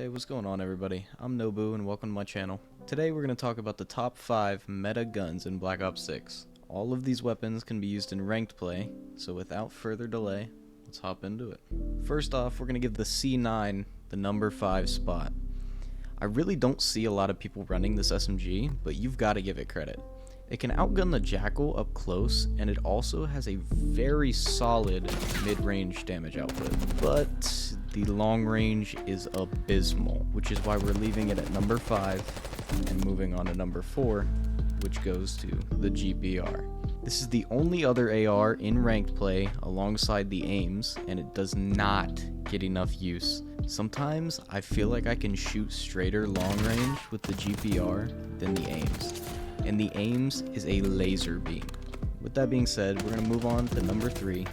Hey, what's going on everybody? I'm Nobu and welcome to my channel. Today we're going to talk about the top 5 meta guns in Black Ops 6. All of these weapons can be used in ranked play, so without further delay, let's hop into it. First off, we're going to give the C9 the number 5 spot. I really don't see a lot of people running this SMG, but you've got to give it credit. It can outgun the Jackal up close, and it also has a very solid mid-range damage output. But the long range is abysmal, which is why we're leaving it at number 5 and moving on to number 4, which goes to the GPR. This is the only other AR in ranked play alongside the aims, and it does not get enough use. Sometimes I feel like I can shoot straighter long range with the GPR than the aims. And the aims is a laser beam. With that being said, we're going to move on to number 3.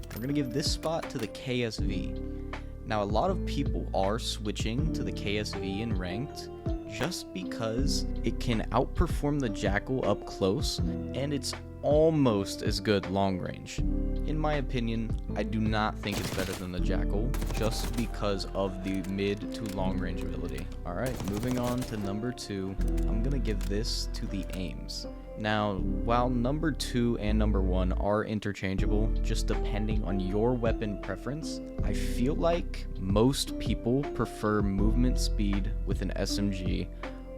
We're going to give this spot to the KSV. Now, a lot of people are switching to the KSV in ranked just because it can outperform the Jackal up close, and it's almost as good long range. In my opinion, I do not think it's better than the Jackal, just because of the mid to long range ability. Alright, moving on to number 2, I'm gonna give this to the aims. Now, while number 2 and number 1 are interchangeable, just depending on your weapon preference, I feel like most people prefer movement speed with an SMG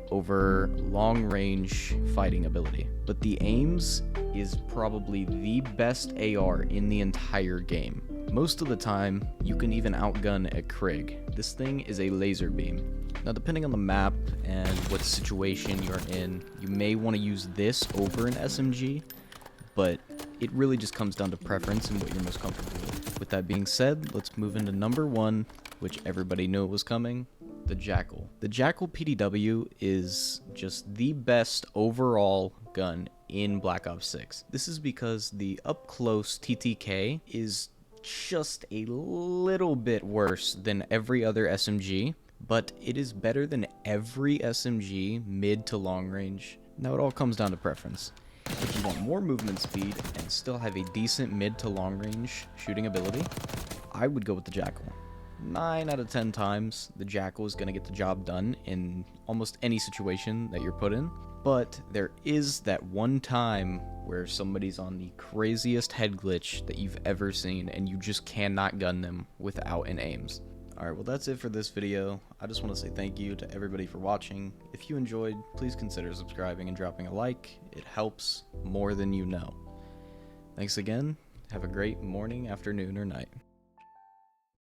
over long range fighting ability. But the aims is probably the best AR in the entire game. Most of the time, you can even outgun a Krig. This thing is a laser beam. Now, depending on the map and what situation you're in, you may want to use this over an SMG, but it really just comes down to preference and what you're most comfortable with. With that being said, let's move into number 1, which everybody knew it was coming, the Jackal. The Jackal PDW is just the best overall gun in Black Ops 6. This is because the up-close TTK is just a little bit worse than every other SMG, but it is better than every SMG mid to long range. Now, it all comes down to preference. If you want more movement speed and still have a decent mid to long range shooting ability, I would go with the Jackal. 9 out of 10 times, the Jackal is going to get the job done in almost any situation that you're put in. But there is that one time where somebody's on the craziest head glitch that you've ever seen, and you just cannot gun them without an aims. Alright, well that's it for this video. I just want to say thank you to everybody for watching. If you enjoyed, please consider subscribing and dropping a like. It helps more than you know. Thanks again. Have a great morning, afternoon, or night.